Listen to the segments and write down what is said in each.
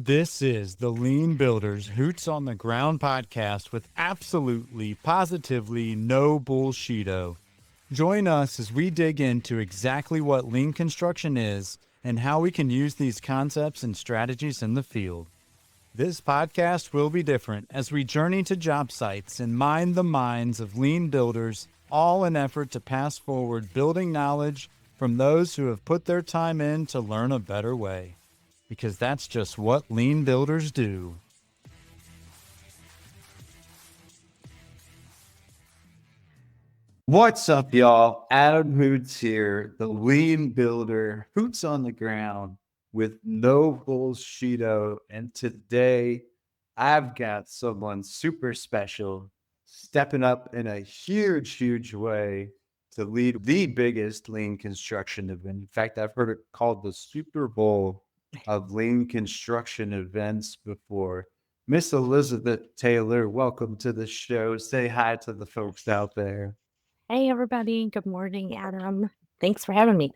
This is the Lean Builders Hoots on the Ground podcast with absolutely, positively no bullshido. Join us as we dig into exactly what lean construction is and how we can use these concepts and strategies in the field. This podcast will be different as we journey to job sites and mine the minds of lean builders, all in effort to pass forward building knowledge from those who have put their time in to learn a better way. Because that's just what lean builders do. What's up, y'all? Adam Hoots here, the lean builder, Hoots on the ground with No Bullshido. And today I've got someone super special stepping up in a huge way to lead the biggest lean construction event. In fact, I've heard it called the Super Bowl of lean construction events before. Miss Elizabeth Taylor, welcome to the show. Say hi to the folks out there. Hey, everybody. Good morning, Adam. Thanks for having me.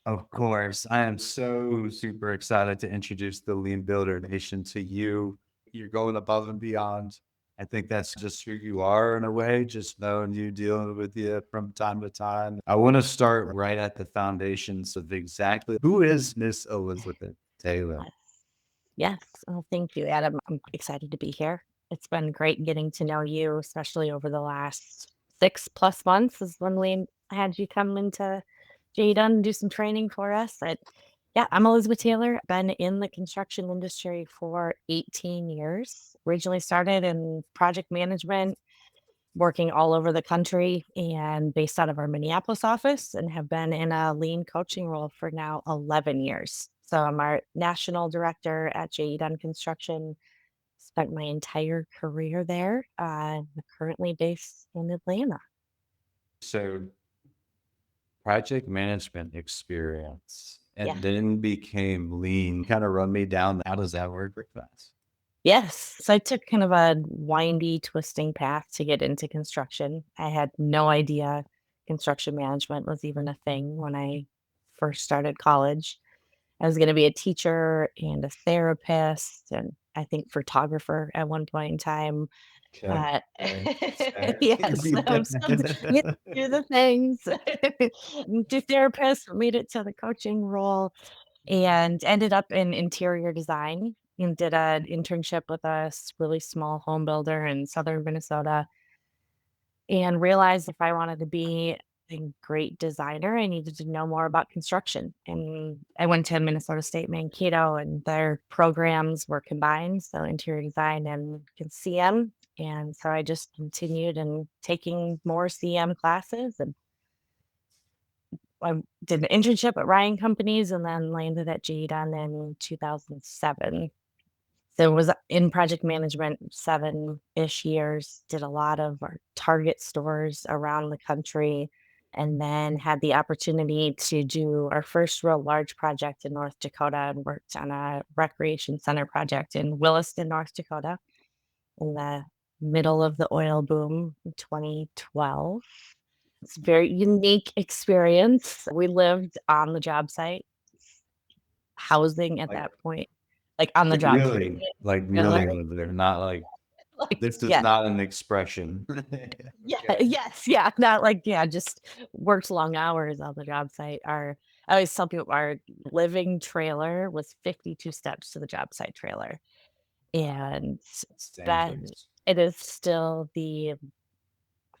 Of course, I am so super excited to introduce the Lean Builder Nation to you. You're going above and beyond. I think that's just who you are in a way, just knowing you, dealing with you from time to time. I want to start right at the foundations of exactly who is Miss Elizabeth Taylor? Yes. Oh, thank you, Adam. I'm excited to be here. It's been great getting to know you, especially over the last 6+ months is when we had you come into JE Dunn and do some training for us. Yeah, I'm Elizabeth Taylor. Been in the construction industry for 18 years. Originally started in project management, working all over the country and based out of our Minneapolis office, and have been in a lean coaching role for now 11 years. So I'm our national director at JE Dunn Construction. Spent my entire career there. Currently based in Atlanta. So, project management experience Yeah. and then became lean. Kind of run me down. How does that work real fast? Yes. So I took kind of a windy, twisting path to get into construction. I had no idea construction management was even a thing when I first started college. I was going to be a teacher and a therapist, and I think photographer at one point in time. Okay. Yes, do the things. Do therapist, made it to the coaching role, and ended up in interior design and did an internship with a really small home builder in southern Minnesota, and realized if I wanted to be a great designer, I needed to know more about construction. And I went to Minnesota State Mankato, and their programs were combined, so interior design and CM. And so I just continued and taking more CM classes, and I did an internship at Ryan Companies and then landed at JE Dunn in 2007. So was in project management 7-ish years, did a lot of our Target stores around the country, and then had the opportunity to do our first real large project in North Dakota and worked on a recreation center project in Williston, North Dakota in the middle of the oil boom in 2012. It's a very unique experience. We lived on the job site, housing at Like, that point, like on the job site. really live there, not like this is Yeah. not an expression. Yeah, Okay. yes, yeah, not like, yeah, just worked long hours on the job site. I always tell people our living trailer was 52 steps to the job site trailer, and Same that place. it is still the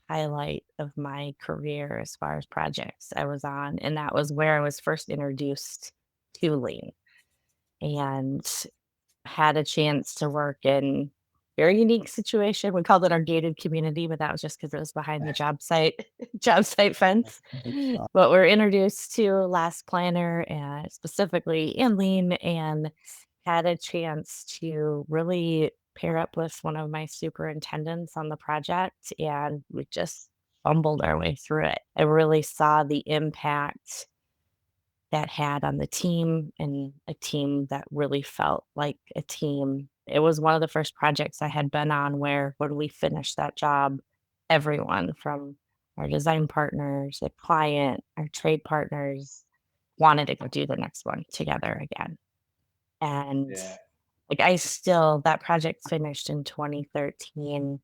highlight of my career as far as projects I was on, and that was where I was first introduced to lean, and had a chance to work in very unique situation. We called it our gated community, but that was just because it was behind the job site job site fence. But we're introduced to Last Planner and specifically in Lean, and had a chance to really pair up with one of my superintendents on the project, and we just fumbled our way through it. I really saw the impact that had on the team, and a team that really felt like a team. It was one of the first projects I had been on where when we finished that job, everyone from our design partners, the client, our trade partners wanted to go do the next one together again. And Yeah. Like that project finished in 2013,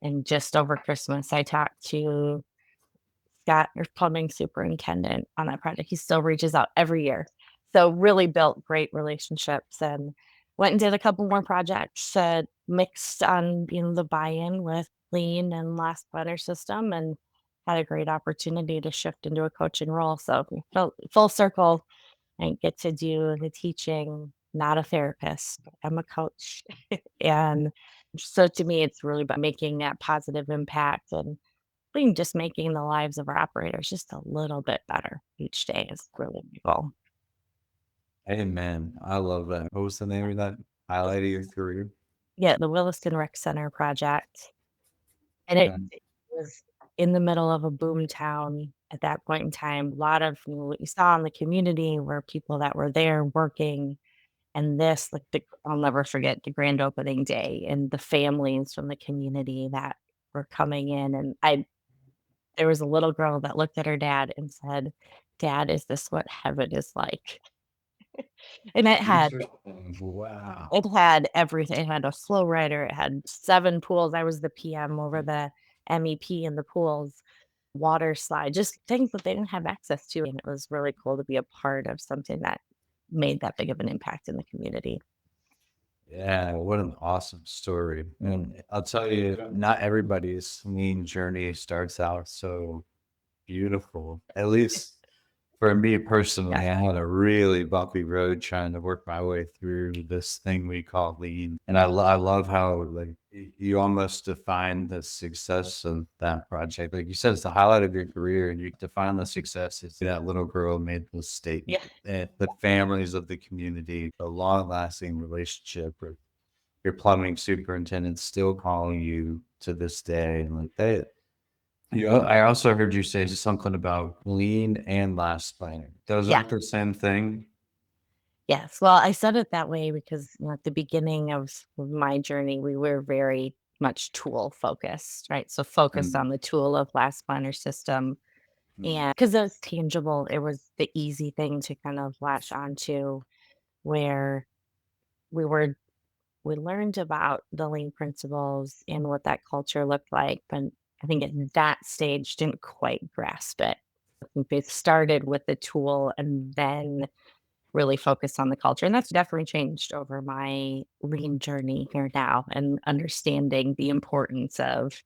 and just over Christmas, I talked to Scott, our plumbing superintendent, on that project. He still reaches out every year. So really built great relationships and went and did a couple more projects, mixed on, the buy-in with lean and last planner system, and had a great opportunity to shift into a coaching role. So full circle and get to do the teaching, not a therapist. I'm a coach. And so to me, it's really about making that positive impact and just making the lives of our operators just a little bit better each day is really my goal. Amen. I love that. What was the name of that highlight of your career? Yeah, the Williston Rec Center project. And it was in the middle of a boom town at that point in time. A lot of what you saw in the community were people that were there working. And I'll never forget the grand opening day and the families from the community that were coming in. And there was a little girl that looked at her dad and said, "Dad, is this what heaven is like?" And Wow. it had everything. It had a flow rider, it had 7 pools. I was the PM over the MEP in the pools, water slide, just things that they didn't have access to, and it was really cool to be a part of something that made that big of an impact in the community. Yeah, what an awesome story. And I'll tell you, not everybody's lean journey starts out so beautiful. At least for me personally, I had a really bumpy road trying to work my way through this thing we call lean. And I love how like you almost define the success of that project. Like you said, it's the highlight of your career, and you define the success as that little girl made the statement, and the families of the community, a long-lasting relationship with your plumbing superintendent still calling you to this day. And like that, I also heard you say something about lean and last planning. Those Yeah. aren't the same thing. Yes. Well, I said it that way because at the beginning of my journey, we were very much tool focused, right? So focused on the tool of last planner system. And because it was tangible, it was the easy thing to kind of latch onto, where we were we learned about the lean principles and what that culture looked like, but I think at that stage didn't quite grasp it. I think they started with the tool and then really focused on the culture. And that's definitely changed over my lean journey here now, and understanding the importance of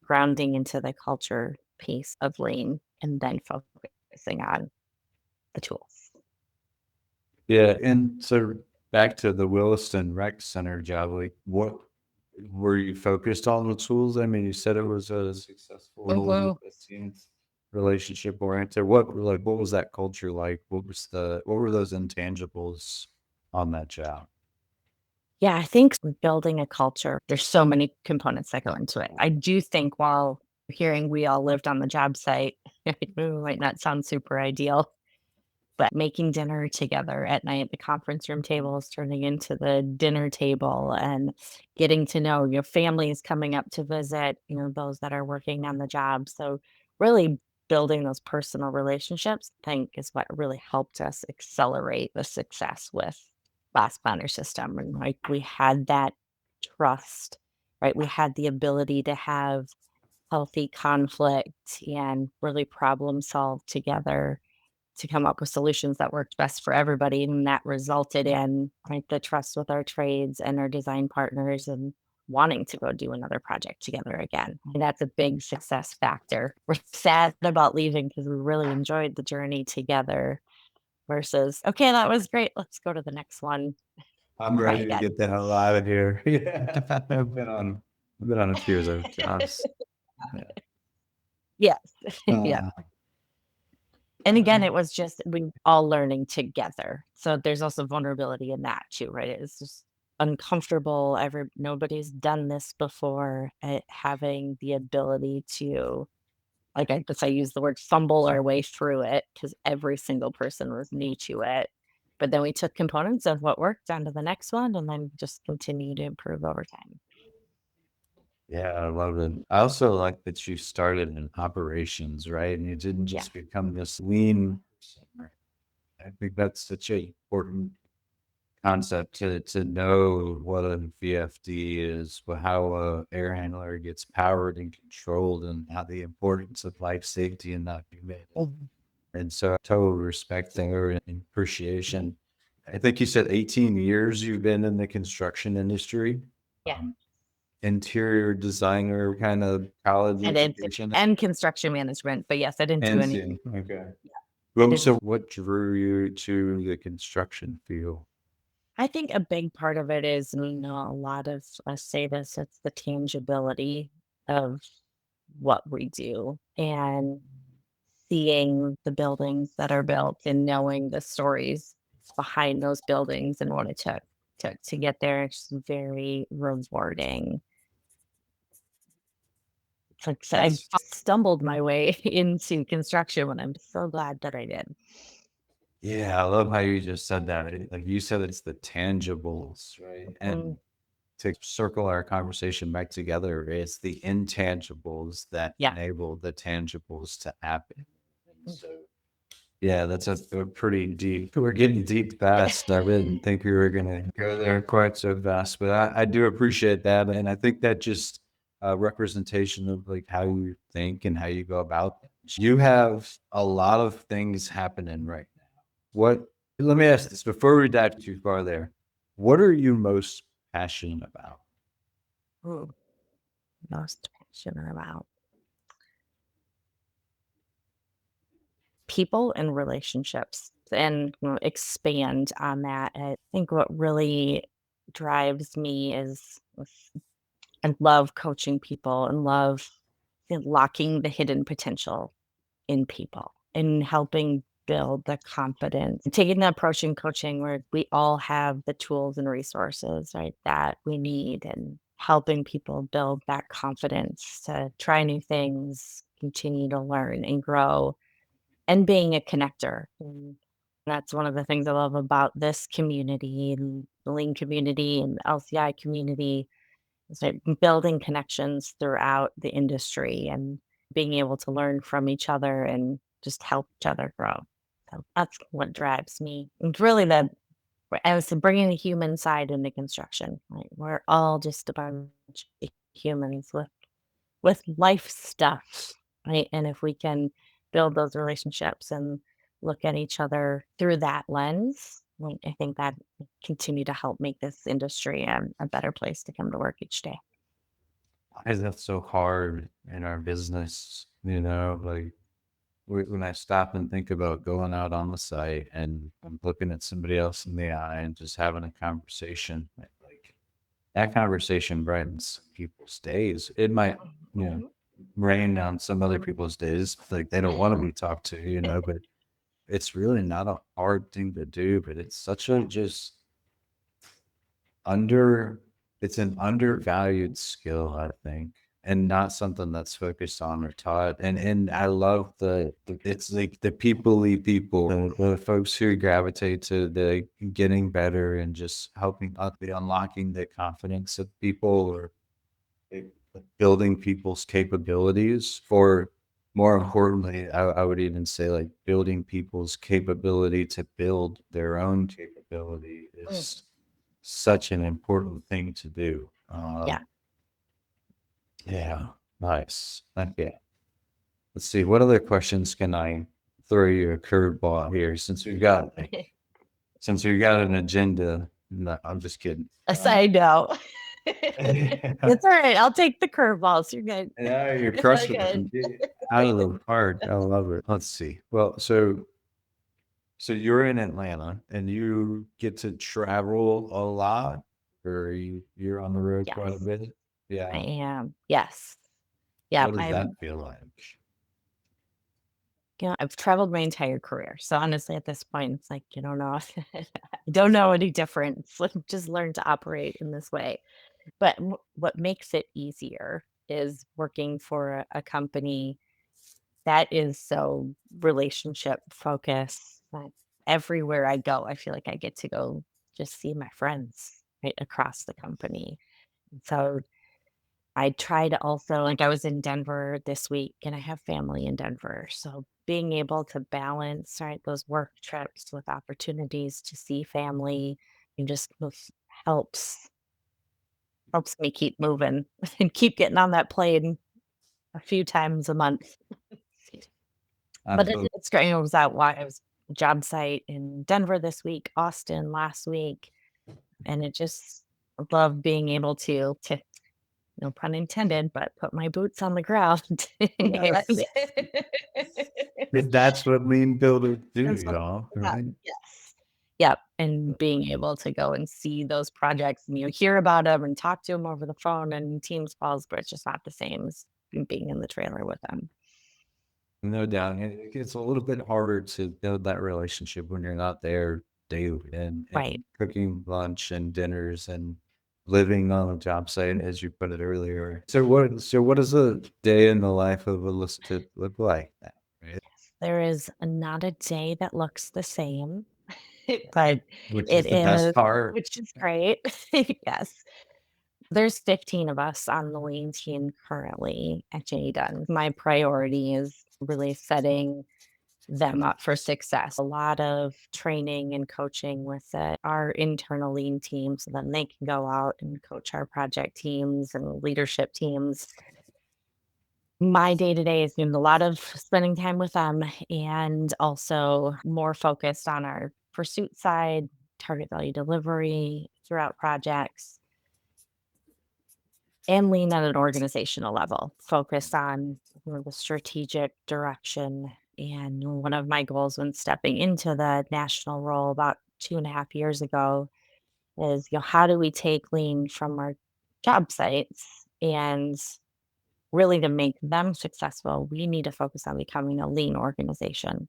grounding into the culture piece of lean and then focusing on the tools. Yeah. And so back to the Williston Rec Center job, like what were you focused on the tools? I mean, you said it was a successful, it seems relationship oriented. What was that culture like? What were those intangibles on that job? Yeah, I think building a culture, there's so many components that go into it. I do think, while hearing we all lived on the job site, it might not sound super ideal, but making dinner together at night at the conference room tables, turning into the dinner table, and getting to know your families coming up to visit, those that are working on the job. So really building those personal relationships, I think, is what really helped us accelerate the success with Last Planner System. And like, we had that trust, right? We had the ability to have healthy conflict and really problem solve together to come up with solutions that worked best for everybody. And that resulted in, right, the trust with our trades and our design partners, and wanting to go do another project together again. And that's a big success factor. We're sad about leaving because we really enjoyed the journey together, versus, okay, that was great, let's go to the next one. I'm Try ready to again. get the hell out of here. Yeah. I've been on a few of those jobs. Yes. Yeah. Uh, And again, it was just we all learning together. So there's also vulnerability in that too, right? It's just uncomfortable. Nobody's done this before. Having the ability to, like, I guess I use the word fumble our way through it, because every single person was new to it. But then we took components of what worked onto the next one, and then just continue to improve over time. Yeah, I love it. I also like that you started in operations, right? And you didn't Yeah. just become this lean person, right? I think that's such a important concept to know what a VFD is, how a air handler gets powered and controlled, and how the importance of life safety and not being made. And so total respect there and appreciation. I think you said 18 years you've been in the construction industry. Yeah. Interior designer kind of college I did education. and construction management, but yes, I didn't do any. Okay. I Well, did. so what drew you to the construction field? I think a big part of it is, a lot of us say this, it's the tangibility of what we do and seeing the buildings that are built and knowing the stories behind those buildings and what it took to get there. It's very rewarding. It's like I stumbled my way into construction when I'm so glad that I did. Yeah, I love how you just said that. Like you said, it's the tangibles, right? And Mm, to circle our conversation back together, it's the intangibles that yeah. enable the tangibles to happen. And Mm. so, yeah, that's a pretty deep. We're getting deep fast. I didn't think we were going to go there quite so fast, but I do appreciate that. And I think that just representation of like how you think and how you go about things. You have a lot of things happening right now. Let me ask this before we dive too far there. What are you most passionate about? Ooh, most passionate about people and relationships and expand on that. I think what really drives me is I love coaching people and love unlocking the hidden potential in people and helping build the confidence. Taking the approach in coaching where we all have the tools and resources, right, that we need and helping people build that confidence to try new things, continue to learn and grow and being a connector. And that's one of the things I love about this community and the lean community and the LCI community is like building connections throughout the industry and being able to learn from each other and just help each other grow. So that's what drives me. It's really as bringing the human side into construction. Right? We're all just a bunch of humans with life stuff, right? And if we can build those relationships and look at each other through that lens, like, I think that continue to help make this industry a better place to come to work each day. Why is that so hard in our business? Like when I stop and think about going out on the site and I'm looking at somebody else in the eye and just having a conversation, like that conversation brightens people's days. It might, you know, rain on some other people's days. Like they don't want to be talked to, but it's really not a hard thing to do, but it's such a just under it's an undervalued skill, I think, and not something that's focused on or taught. And I love it's like the people-y people, the folks who gravitate to the getting better and just helping the unlocking the confidence of people or building people's capabilities for more importantly, I would even say like building people's capability to build their own capability Mm. is such an important thing to do. Yeah. Yeah, nice. Okay. Let's see. What other questions can I throw you a curveball here since we got an agenda? No, I'm just kidding. A side note. Yeah, It's all right. I'll take the curveballs. You're good. you're It's all crushing good. it. Out of the park. I love it. Let's see. Well, so you're in Atlanta and you get to travel a lot, or you're on the road quite a Yes, bit. I Yeah. am. Yes. Yeah. What does that feel like? I've traveled my entire career. So honestly, at this point, it's like, you don't know. I don't know any difference. Just learn to operate in this way. But what makes it easier is working for a company that is so relationship focused that everywhere I go, I feel like I get to go just see my friends right across the company. So I try to also, like, I was in Denver this week and I have family in Denver. So being able to balance, right, those work trips with opportunities to see family It just helps me keep moving and keep getting on that plane a few times a month. But Absolutely. it's great. I was job site in Denver this week, Austin last week, and it just love being able to no pun intended, but put my boots on the ground. Yes. And That's what lean builders do, and so y'all. yeah, Right? yes. Yep, and being able to go and see those projects and, hear about them and talk to them over the phone and Teams calls, but it's just not the same as being in the trailer with them. No doubt. And it gets a little bit harder to build that relationship when you're not there daily and Right. cooking lunch and dinners and living on a job site, as you put it earlier. So what does a day in the life of a listed look like now, right? There is not a day that looks the same, but Which is it the best is part. which is great. Yes. There's 15 of us on the lean team currently at JE Dunn. My priority is really setting them up for success. A lot of training and coaching with our internal lean team so then they can go out and coach our project teams and leadership teams. My day to day has been a lot of spending time with them and also more focused on our pursuit side, target value delivery throughout projects, and lean at an organizational level, focused on the strategic direction. And one of my goals when stepping into the national role about 2.5 years ago is, how do we take lean from our job sites and really to make them successful, we need to focus on becoming a lean organization.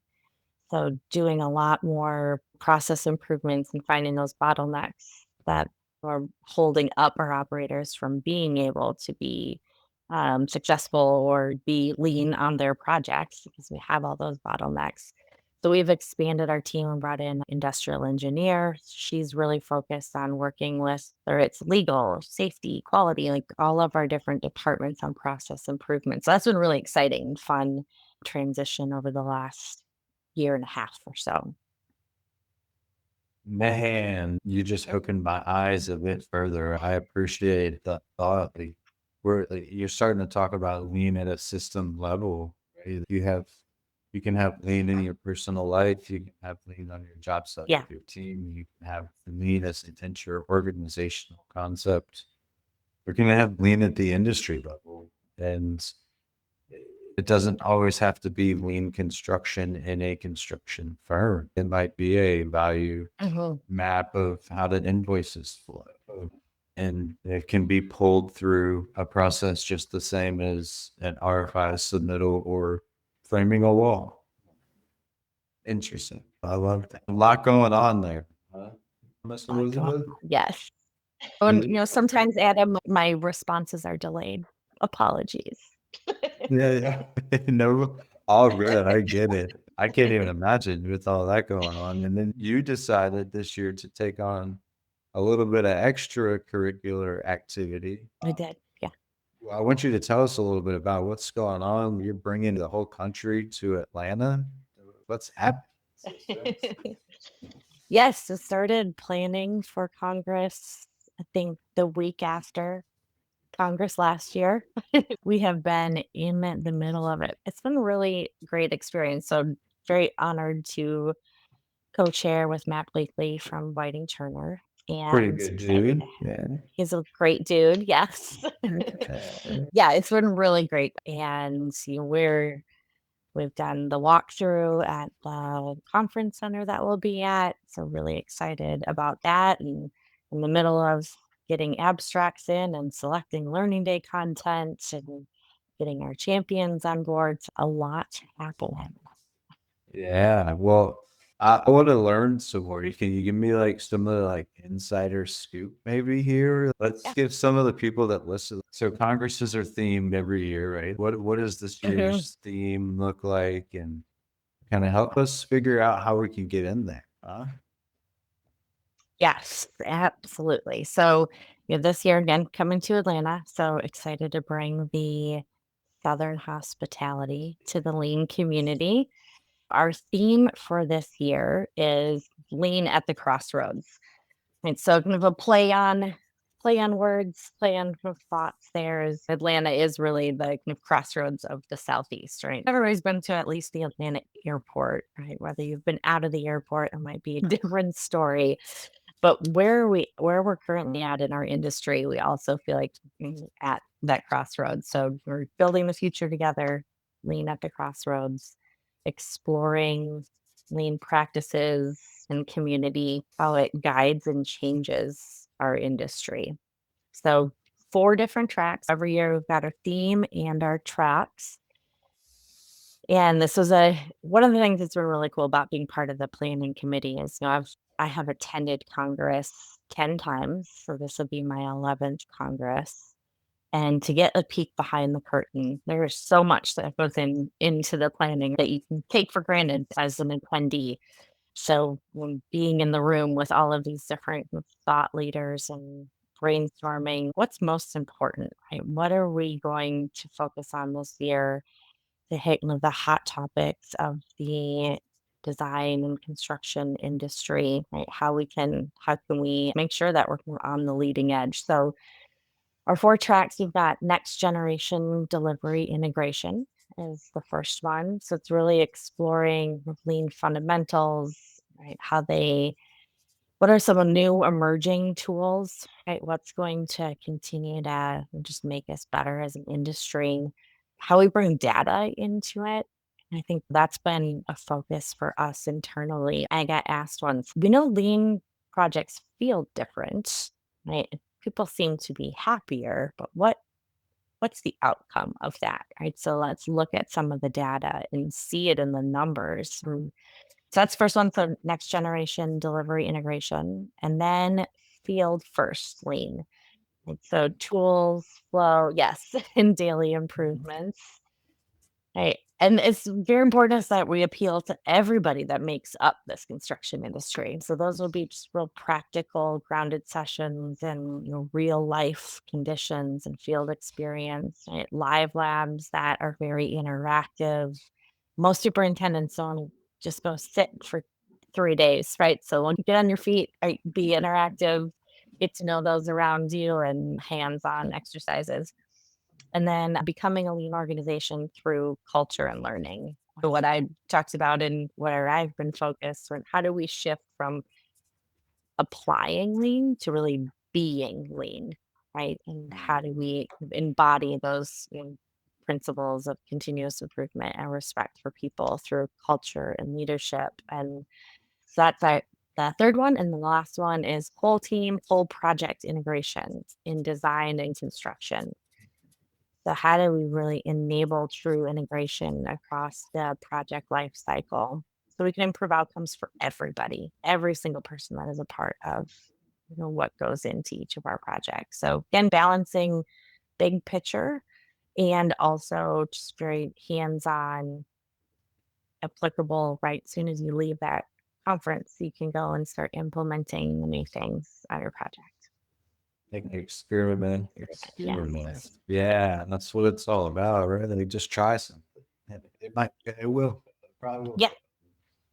So doing a lot more process improvements and finding those bottlenecks that are holding up our operators from being able to be successful or be lean on their projects because we have all those bottlenecks. So we've expanded our team and brought in industrial engineer. She's really focused on working with whether it's legal, safety, quality, like all of our different departments on process improvement. So that's been really exciting and fun transition over the last year and a half or so. Man, you just opened my eyes a bit further. I appreciate the thought. You're starting to talk about lean at a system level, right? You can have lean in your personal life. You can have lean on your job site Yeah. with your team. You can have lean as your organizational concept. We're going to have lean at the industry level, and it doesn't always have to be lean construction in a construction firm. It might be a value Mhm. map of how the invoices flow. And it can be pulled through a process just the same as an RFI submittal or framing a wall. Interesting. I love that. A lot going on there. Huh? Miss Elizabeth? Yes. And, sometimes, Adam, my responses are delayed. Apologies. Yeah, yeah. No, all good. I get it. I can't even imagine with all that going on. And then you decided this year to take on a little bit of extracurricular activity. I did. Yeah. Well, I want you to tell us a little bit about what's going on. You're bringing the whole country to Atlanta. What's happening? Yes, I started planning for Congress, I think the week after Congress last year. We have been in the middle of it. It's been a really great experience. So very honored to co-chair with Matt Blakely from Whiting Turner. Pretty And good excited. dude. Yeah. He's a great dude. Yes. Yeah, it's been really great. And we've done the walkthrough at the conference center that we'll be at. So really excited about that. And in the middle of getting abstracts in and selecting learning day content and getting our champions on board. A lot happening. Yeah. Well, I want to learn some more. Can you give me like some of the like insider scoop maybe here? Let's Yeah. give some of the people that listen. So congresses are themed every year, right? What does this year's theme look like, and kind of help us figure out how we can get in there? Huh? Yes, absolutely. So, this year again coming to Atlanta. So excited to bring the Southern hospitality to the lean community. Our theme for this year is lean at the crossroads. And so kind of a play on words, play on kind of thoughts there is Atlanta is really the kind of crossroads of the Southeast, right? Everybody's been to at least the Atlanta airport, right? Whether you've been out of the airport, it might be a different story. But where we're currently at in our industry, we also feel like at that crossroads. So we're building the future together, lean at the crossroads, exploring lean practices and community, how it guides and changes our industry. So 4 different tracks. Every year we've got our theme and our tracks. And this was one of the things that's been really cool about being part of the planning committee is, I have attended Congress 10 times, so this will be my 11th Congress. And to get a peek behind the curtain, there is so much that goes into the planning that you can take for granted as an attendee. So when being in the room with all of these different thought leaders and brainstorming, what's most important, right? What are we going to focus on this year to hit one of the hot topics of the design and construction industry, right? How can we make sure that we're on the leading edge? So our 4 tracks, you've got next generation delivery integration is the first one. So it's really exploring lean fundamentals, right? What are some of new emerging tools, right? What's going to continue to just make us better as an industry? How we bring data into it. And I think that's been a focus for us internally. I got asked once, we know lean projects feel different, right? People seem to be happier, but what's the outcome of that, right? So let's look at some of the data and see it in the numbers. So that's first one. So next generation delivery integration, and then field first lean. Like, so tools, flow, yes, and daily improvements. Right. And it's very important is that we appeal to everybody that makes up this construction industry. So those will be just real practical, grounded sessions and real life conditions and field experience, right? Live labs that are very interactive. Most superintendents don't just go sit for 3 days, right? So when you get on your feet, right, be interactive, get to know those around you and hands-on exercises. And then becoming a lean organization through culture and learning. So what I talked about and where I've been focused on, how do we shift from applying lean to really being lean, right? And how do we embody those principles of continuous improvement and respect for people through culture and leadership? And so that's the third one. And the last one is whole team, whole project integration in design and construction. So how do we really enable true integration across the project life cycle so we can improve outcomes for everybody, every single person that is a part of what goes into each of our projects. So again, balancing big picture and also just very hands-on, applicable, right? As soon as you leave that conference, you can go and start implementing the new things on your project. Like experiment. Yes. Yeah, and that's what it's all about, right? Like just try something. It will, it probably will. Yeah.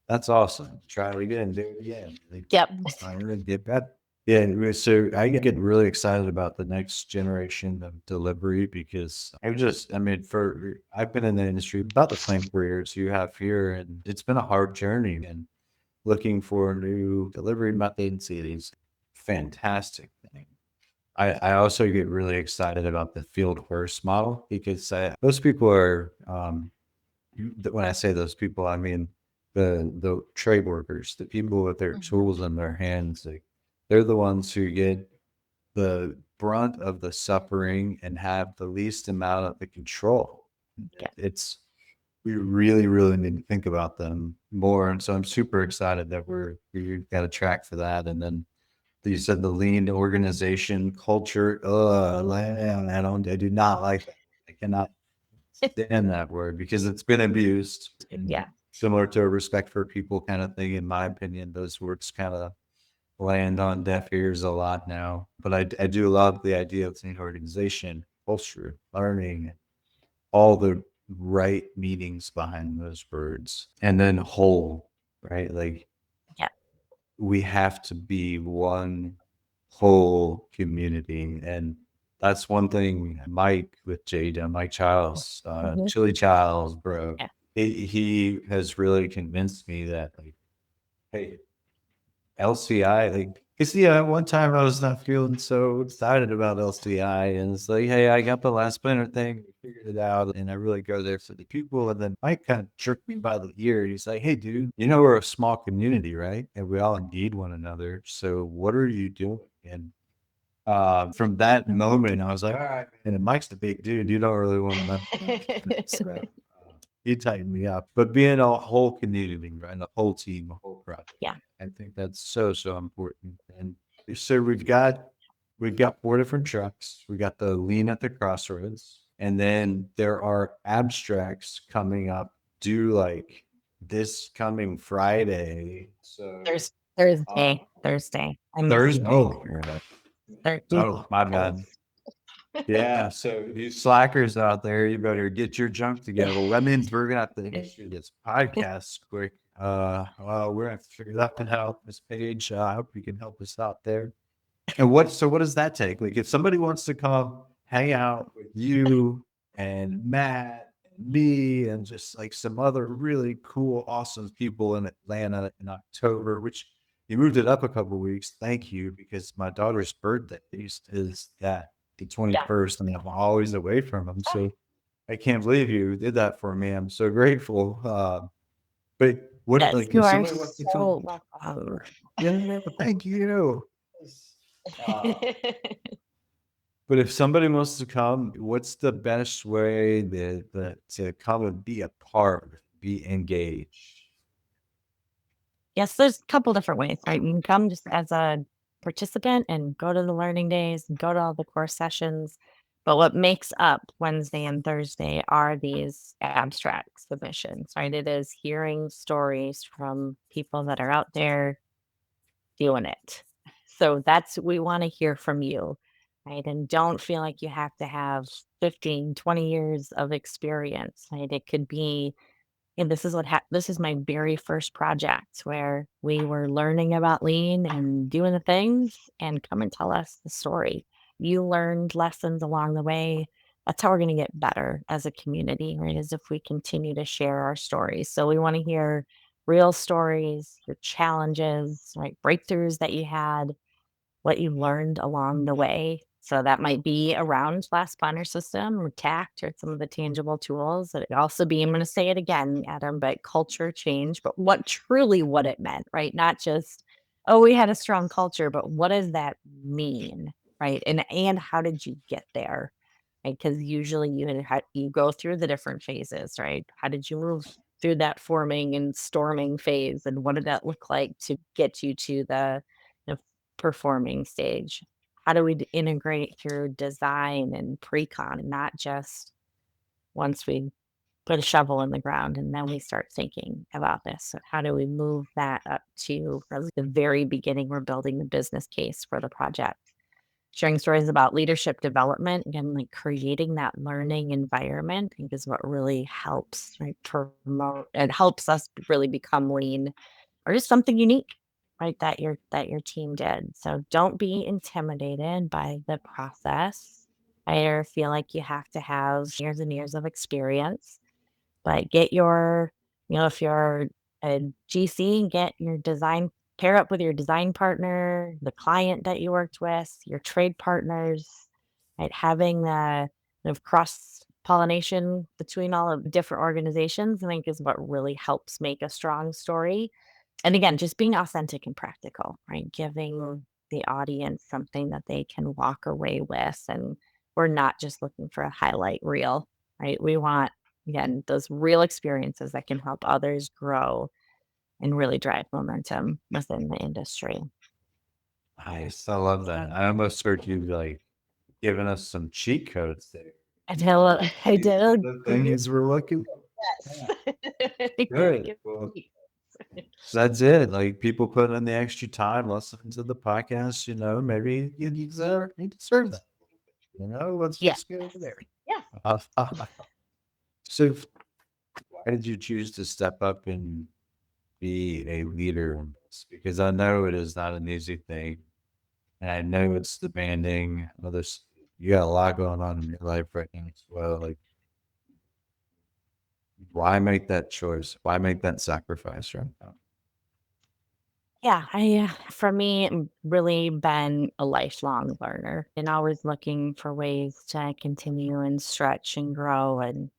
That's awesome. Try it again, do it again. Yep. I really get that. Yeah, so I get really excited about the next generation of delivery because I've been in the industry about the same careers you have here, and it's been a hard journey and looking for new delivery methods. It is fantastic thing. I also get really excited about the field first model because those people are, when I say those people, I mean the trade workers, the people with their tools in their hands. They're the ones who get the brunt of the suffering and have the least amount of the control. Yeah. We really, really need to think about them more. And so I'm super excited that we've got a track for that. And then you said the lean organization culture. I do not like that. I cannot stand that word because it's been abused. Yeah. Similar to a respect for people kind of thing, in my opinion, those words kind of land on deaf ears a lot now. But I do love the idea of lean organization, culture, learning, all the right meanings behind those words. And then whole, right? Like Yeah. we have to be one whole community. And that's one thing Mike with JE Dunn, Mike Childs, Mhm. Chili Childs, bro. Yeah. He has really convinced me that, like, hey, LCI, like, cause yeah, one time I was not feeling so excited about LCI, and it's like, hey, I got the last splinter thing, figured it out, and I really go there for the people. And then Mike kind of jerked me by the ear. He's like, hey, dude, you know we're a small community, right? And we all need one another. So what are you doing? And from that moment, I was like, all right. And Mike's the big dude. You don't really want to know. So, he tightened me up. But being a whole community, right? A whole team, a whole project. Yeah. I think that's so important. And so we've got 4 different trucks. We got the lean at the Crossroads, and then there are abstracts coming up due like this coming Friday. So Thursday. Thursday. Thursday. Oh, my bad. Yeah, so you slackers out there, you better get your junk together. That means we're gonna have to issue this podcast quick. Well, we're gonna have to figure that one out. This page, I hope you can help us out there. And what does that take? Like, if somebody wants to come hang out with you and Matt and me and just like some other really cool, awesome people in Atlanta in October, which you moved it up a couple weeks. Thank you, because my daughter's birthday is that the 21st, and I'm always away from them. So I can't believe you did that for me. I'm so grateful. But what, Yes, like, you if are somebody wants to come, so welcome. yeah, thank you. But if somebody wants to come, what's the best way to come and be a part, be engaged? Yes, there's a couple different ways, right? You can come just as a participant and go to the learning days and go to all the course sessions. But what makes up Wednesday and Thursday are these abstract submissions, right? It is hearing stories from people that are out there doing it. So we want to hear from you, right? And don't feel like you have to have 15, 20 years of experience, right? It could be, and this is my very first project where we were learning about lean and doing the things, and come and tell us the story. You learned lessons along the way. That's how we're going to get better as a community, right? Is if we continue to share our stories. So we want to hear real stories, your challenges, right? Breakthroughs that you had, what you learned along the way. So that might be around last planner system or tact or some of the tangible tools. It could also be, I'm going to say it again, Adam, but culture change, but what it meant, right? Not just, oh, we had a strong culture, but what does that mean? Right. And how did you get there? Right. Because usually you go through the different phases, right? How did you move through that forming and storming phase? And what did that look like to get you to the performing stage? How do we integrate through design and pre-con, and not just once we put a shovel in the ground and then we start thinking about this? So how do we move that up to really the very beginning? We're building the business case for the project. Sharing stories about leadership development, again, like creating that learning environment, I think is what really helps, right? Promote, it helps us really become lean, or just something unique, right? That your team did. So don't be intimidated by the process. I feel like you have to have years and years of experience, but get your, if you're a GC, get your design, pair up with your design partner, the client that you worked with, your trade partners, right? Having the cross pollination between all of the different organizations, I think, is what really helps make a strong story. And again, just being authentic and practical, right? Giving the audience something that they can walk away with. And we're not just looking for a highlight reel, right? We want, again, those real experiences that can help others grow and really drive momentum within the industry. Nice. I love that. I almost heard you like giving us some cheat codes there. I did. The things we're looking for. Yes. Good. Well, that's it. Like, people put in the extra time listening to the podcast, maybe you deserve that. Let's Yeah. just go there. Yeah. So why did you choose to step up and be a leader in this? Because I know it is not an easy thing. And I know it's demanding. You got a lot going on in your life right now as well. Like, why make that choice? Why make that sacrifice right now? Yeah, for me, really been a lifelong learner and always looking for ways to continue and stretch and grow, and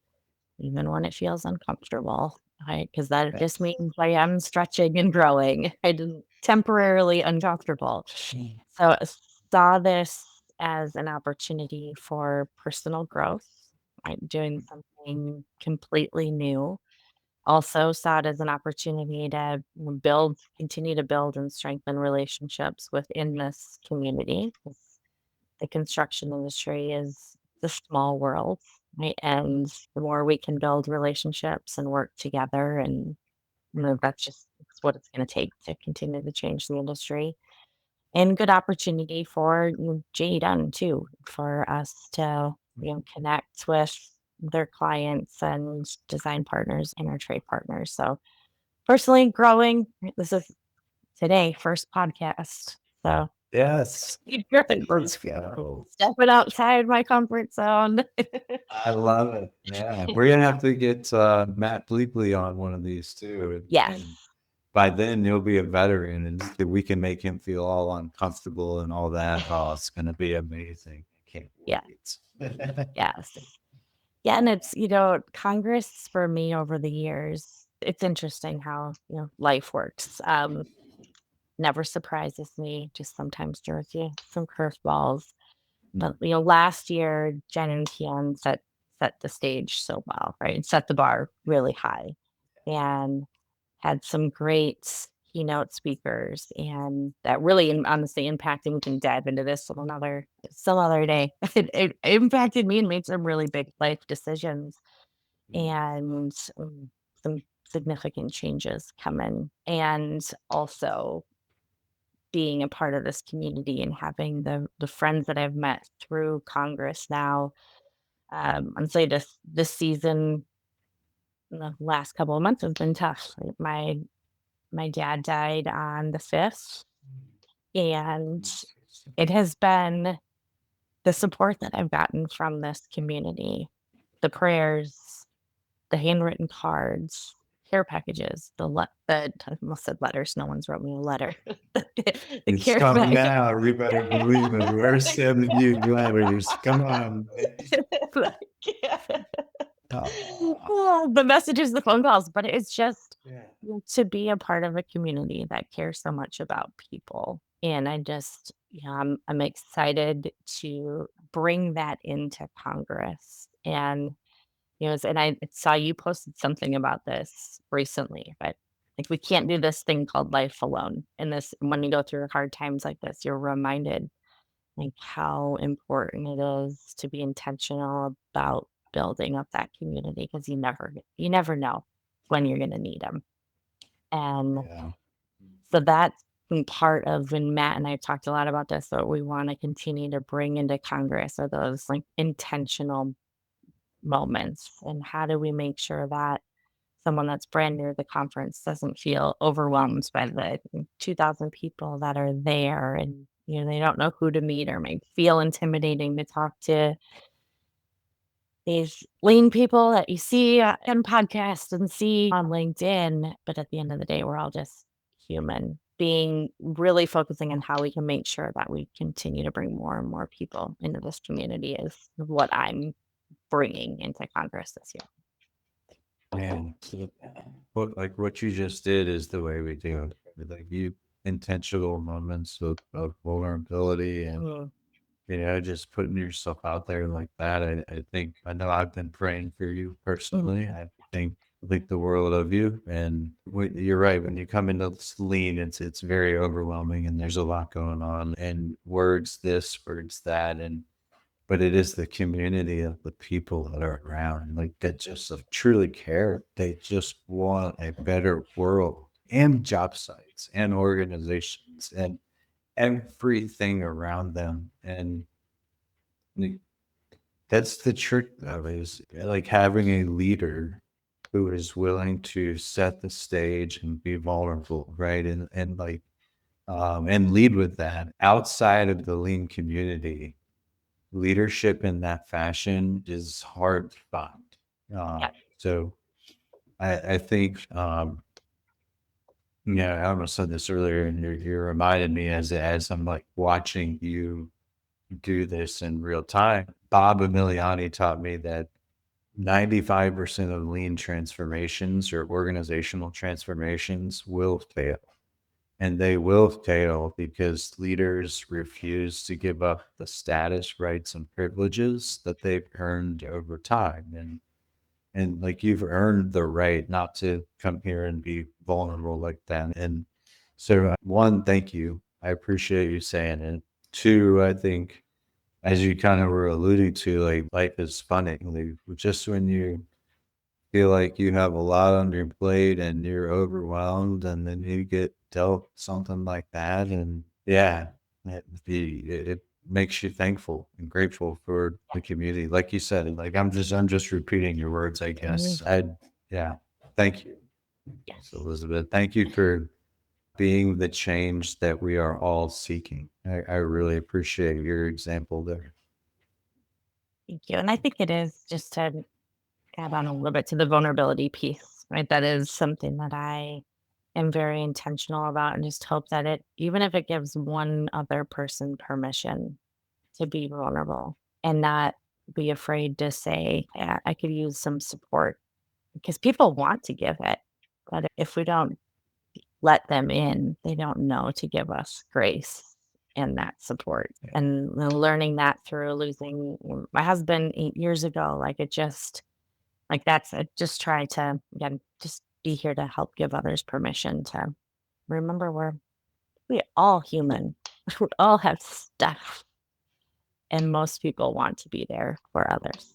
even when it feels uncomfortable, right? Because that just Yes. means I am stretching and growing. I didn't temporarily uncomfortable. So I saw this as an opportunity for personal growth, right? Doing something completely new. Also saw it as an opportunity to continue to build and strengthen relationships within this community. 'Cause the construction industry is a small world, right? And the more we can build relationships and work together, and that's what it's going to take to continue to change the industry. And good opportunity for JE Dunn too, for us to connect with their clients and design partners and our trade partners. So personally growing, this is today first podcast. So Yes. you're Let's go. stepping outside my comfort zone. I love it. Yeah. We're gonna have to get Matt Bleakley on one of these too. Yes. And by then he'll be a veteran and we can make him feel all uncomfortable and all that. Oh, it's gonna be amazing. I can't Yeah. wait. Yes. Yeah. And it's, Congress for me over the years, it's interesting how, life works. Never surprises me, just sometimes throws you some curveballs. But, last year, Jen and Tian set the stage so well, right? And set the bar really high and had some great keynote speakers, and that really honestly impacted. We can dive into this some other day. It impacted me and made some really big life decisions and some significant changes coming. And also being a part of this community and having the friends that I've met through Congress now. I'd say this season, the last couple of months has been tough. Like, my dad died on the 5th, and it has been the support that I've gotten from this community, the prayers, the handwritten cards, care packages, I almost said letters. No one's wrote me a letter. The It's care coming package. now. We better believe it. We're sending you letters. Come on. Oh, the messages, the phone calls, but it's just Yeah. to be a part of a community that cares so much about people. And I'm excited to bring that into Congress. And and I saw you posted something about this recently, but like we can't do this thing called life alone. And this when you go through hard times like this, you're reminded like how important it is to be intentional about building up that community because you never know when you're going to need them. And Yeah. so that's been part of when Matt and I talked a lot about this, what we want to continue to bring into Congress are those like intentional moments. And how do we make sure that someone that's brand new to the conference doesn't feel overwhelmed by the 2,000 people that are there, and they don't know who to meet or might feel intimidating to talk to these lean people that you see on podcasts and see on LinkedIn. But at the end of the day, we're all just human. Being really focusing on how we can make sure that we continue to bring more and more people into this community is what I'm bringing into Congress this year. Man, what you just did is the way we do it. Like you intentional moments of vulnerability and just putting yourself out there like that. I know I've been praying for you personally. I think the world of you. And you're right. When you come into this lean, it's very overwhelming and there's a lot going on and words this, words that, but it is the community of the people that are around, like that just truly care. They just want a better world and job sites and organizations and everything around them. And like, that's the trick of it is like having a leader who is willing to set the stage and be vulnerable, right? And lead with that outside of the lean community. Leadership in that fashion is hard to find. Yeah. So I think, I almost said this earlier, and you reminded me as I'm like watching you do this in real time. Bob Emiliani taught me that 95% of lean transformations or organizational transformations will fail. And they will fail because leaders refuse to give up the status, rights, and privileges that they've earned over time. And like, you've earned the right not to come here and be vulnerable like that. And so, one, thank you. I appreciate you saying it. Two, I think, as you kind of were alluding to, like, life is funny. Like, just when you feel like you have a lot on your plate and you're overwhelmed, and then you get dealt something like that, and it makes you thankful and grateful for the community. Like you said, like, I'm just repeating your words, I guess. Thank you. Yes. So, Elizabeth, thank you for being the change that we are all seeking. I really appreciate your example there. Thank you. And I think it is, just to add on a little bit to the vulnerability piece, right? That is something that I am very intentional about, and just hope that even if it gives one other person permission to be vulnerable and not be afraid to say, yeah, I could use some support, because people want to give it. But if we don't let them in, they don't know to give us grace and that support. And learning that through losing my husband 8 years ago, like, it just, like, that's it. Just try to, again, just be here to help give others permission to remember we all human. We all have stuff, and most people want to be there for others.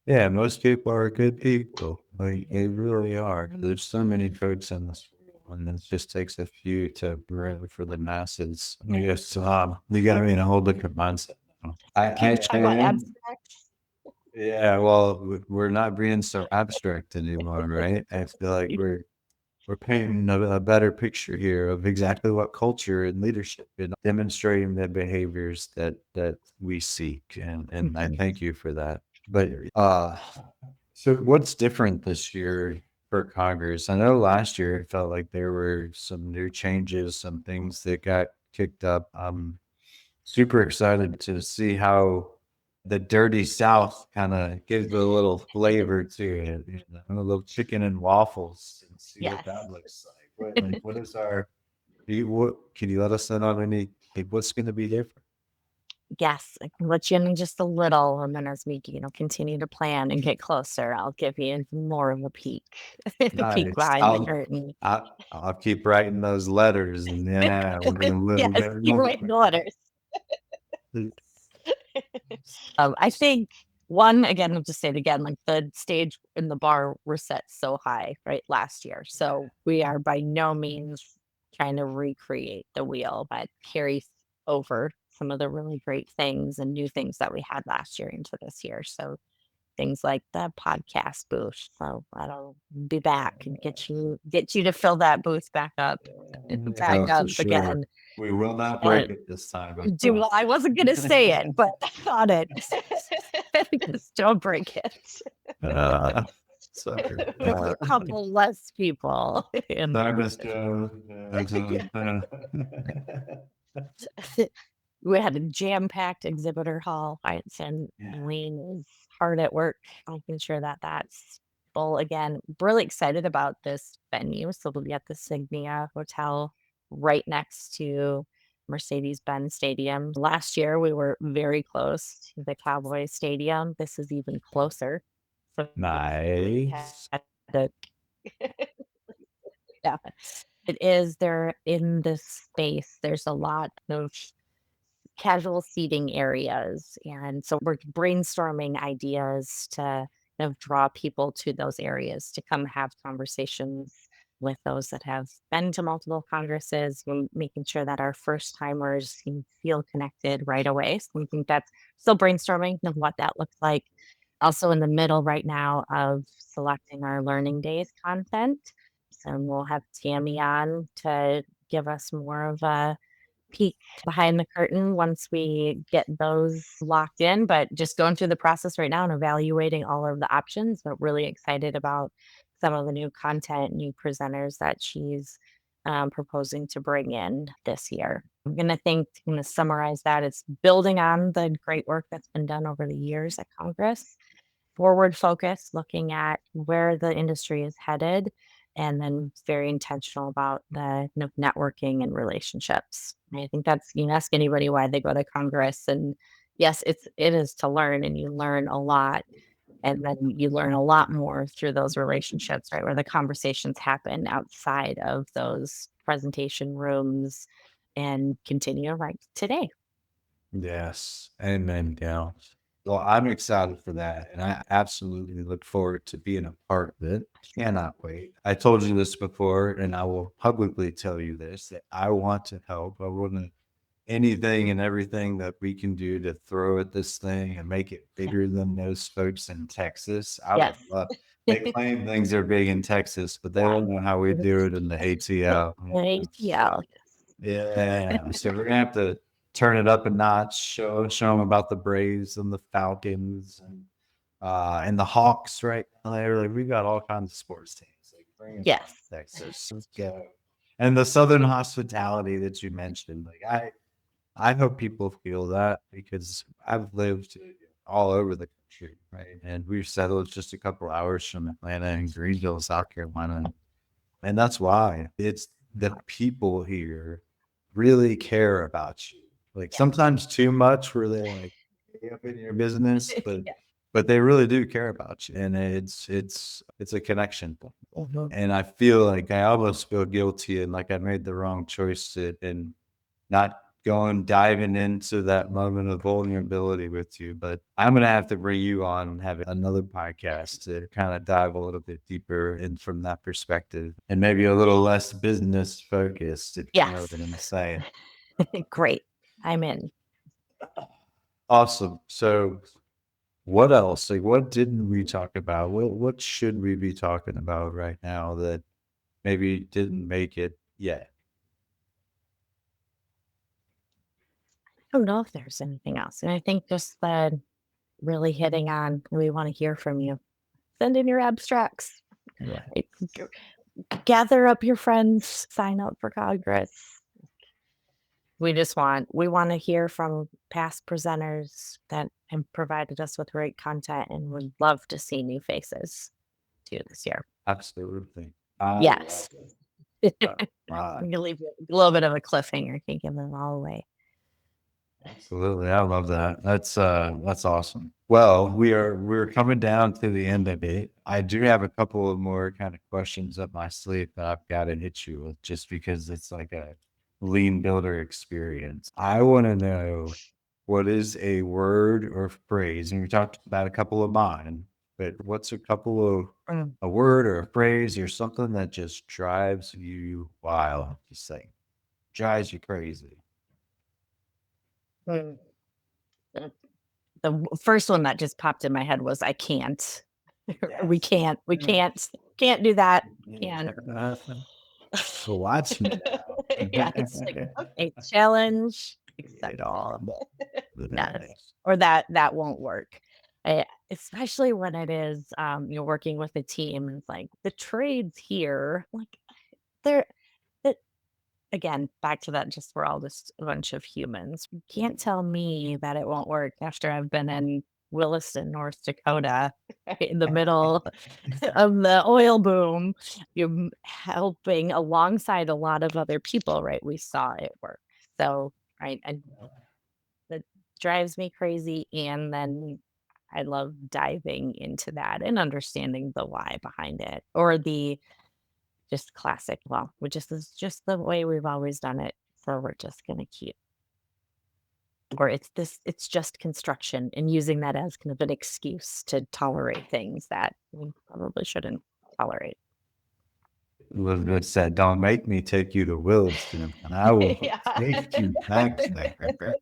Yeah, most people are good people. Like, they really are. There's so many folks in this world, and it just takes a few to bring for the masses. Yes, you got to be in a whole different mindset now. Can you talk about abstract? Yeah, well, we're not being so abstract anymore, right? I feel like we're painting a better picture here of exactly what culture and leadership, and demonstrating the behaviors that we seek. And I thank you for that. But so what's different this year for Congress? I know last year it felt like there were some new changes, some things that got kicked up. I'm super excited to see how the dirty South kind of gives a little flavor to it, a little chicken and waffles, and see what that Yes. looks like. What is what can you let us in on what's going to be different? Yes, I can let you in just a little, and then as we, continue to plan and get closer, I'll give you more of a peek, a peek Nice. behind the curtain. I'll keep writing those letters, and we're going to live a Yes, bit keep more. writing the letters. I think one, again, I'll just say it again, like, the stage and the bar were set so high, right, last year. So we are by no means trying to recreate the wheel, but carry over some of the really great things and new things that we had last year into this year. So things like the podcast booth. So that'll be back and get you to fill that booth back up Oh, for sure. again. We will not break it this time. I wasn't gonna say it, but I thought it. Just don't break it. Sorry. A couple less people. We had a jam-packed exhibitor hall, right? And Lean is hard at work making sure that that's full again. Really excited about this venue. So we'll be at the Signia Hotel right next to Mercedes-Benz Stadium. Last year, we were very close to the Cowboys Stadium. This is even closer. So Nice. yeah, it is. They're in this space. There's a lot of casual seating areas. And so we're brainstorming ideas to draw people to those areas to come have conversations with those that have been to multiple congresses, and making sure that our first timers can feel connected right away. So we think that's still brainstorming of what that looks like. Also in the middle right now of selecting our learning days content. So we'll have Tammy on to give us more of a peek behind the curtain once we get those locked in, but just going through the process right now and evaluating all of the options, but really excited about some of the new content, new presenters that she's proposing to bring in this year. I'm going to summarize that. It's building on the great work that's been done over the years at Congress, forward focus, looking at where the industry is headed, and then very intentional about the networking and relationships. And I think that's, you can ask anybody why they go to Congress, and yes, it is to learn, and you learn a lot, and then you learn a lot more through those relationships, right, where the conversations happen outside of those presentation rooms and continue right today. Yes. Amen, gal. Well, I'm excited for that. And I absolutely look forward to being a part of it. Cannot wait. I told you this before, and I will publicly tell you this, that I want to help. I want to anything and everything that we can do to throw at this thing and make it bigger than those folks in Texas. I would Yes. love. They claim things are big in Texas, but they don't know how we do it in the ATL. ATL. Yeah. So we're gonna have to turn it up a notch, show them about the Braves and the Falcons and the Hawks, right? Like, we got all kinds of sports teams. Like, bring it Yes. on, Texas. Let's go. And the Southern hospitality that you mentioned, like I hope people feel that because I've lived all over the country, right? And we've settled just a couple hours from Atlanta and Greenville, South Carolina. And that's why it's the people here really care about you. Like sometimes too much where they like get up in your business, but they really do care about you. And it's a connection. And I feel like I almost feel guilty and like I made the wrong choice and not diving into that moment of vulnerability with you. But I'm going to have to bring you on and have another podcast to kind of dive a little bit deeper in from that perspective and maybe a little less business focused, if you know what I'm saying. Great. I'm in. Awesome. So what else? Like, what didn't we talk about? What should we be talking about right now that maybe didn't make it yet? I don't know if there's anything else. And I think just the really hitting on, we want to hear from you. Send in your abstracts. Right? Gather up your friends, sign up for Congress. We want to hear from past presenters that have provided us with great content and would love to see new faces too this year. Absolutely. Yes. Right. I'm gonna leave you a little bit of a cliffhanger. Can't give them all away. Absolutely. I love that. That's awesome. Well, we're coming down to the end of it. I do have a couple of more kind of questions up my sleeve that I've got to hit you with just because it's like a lean builder experience. I want to know what is a word or phrase, and we talked about a couple of mine, but what's a word or a phrase or something that just drives you wild? Just say, drives you crazy. The first one that just popped in my head was I can't. We can't do that. So watch me. Yeah, it's like a challenge. Acceptable. Or that won't work. Especially when it is you're working with a team. It's like the trades here, like they're again, back to that, just we're all just a bunch of humans. You can't tell me that it won't work after I've been in Williston, North Dakota, in the middle of the oil boom. You're helping alongside a lot of other people, right? We saw it work. So, right, that drives me crazy. And then I love diving into that and understanding the why behind it or the just classic. Well, is just the way we've always done it. So we're just going to keep, or it's just construction and using that as kind of an excuse to tolerate things that we probably shouldn't tolerate. Elizabeth said, don't make me take you to Williston and I will take you back there.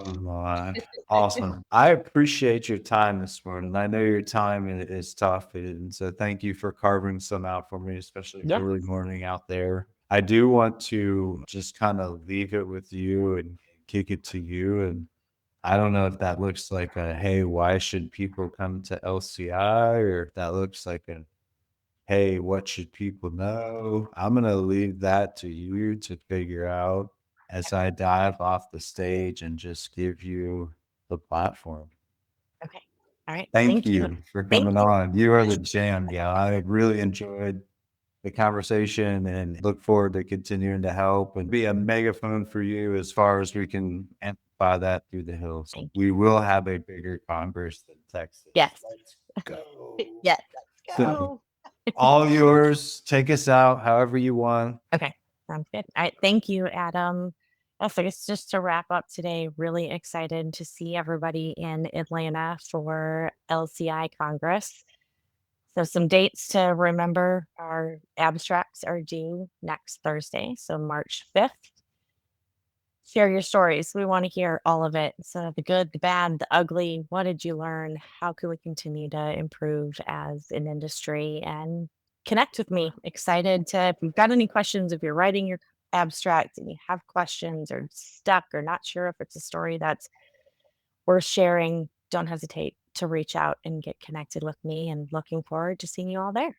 Come on. Awesome. I appreciate your time this morning. I know your time is tough, and so thank you for carving some out for me, especially Yeah. early morning out there. I do want to just kind of leave it with you and kick it to you. And I don't know if that looks like a, hey, why should people come to LCI? Or if that looks like a, hey, what should people know? I'm going to leave that to you to figure out as I dive off the stage and just give you the platform. Okay. All right. Thank you. you for Thank coming you. on. You are the jam. Yeah, I really enjoyed the conversation and look forward to continuing to help and be a megaphone for you as far as we can amplify that through the hills. Thank We will have a bigger Congress than Texas. Yes. Let's go. Yes. So, Go. all yours. Take us out however you want. Okay. Sounds good. All right. Thank you, Adam. So I guess just to wrap up today, really excited to see everybody in Atlanta for LCI Congress. So some dates to remember: our abstracts are due next Thursday, so March 5th. Share your stories. We want to hear all of it. So the good, the bad, the ugly. What did you learn? How can we continue to improve as an industry? And connect with me. Excited to, if you've got any questions, if you're writing your abstract and you have questions or stuck or not sure if it's a story that's worth sharing, don't hesitate to reach out and get connected with me, and looking forward to seeing you all there.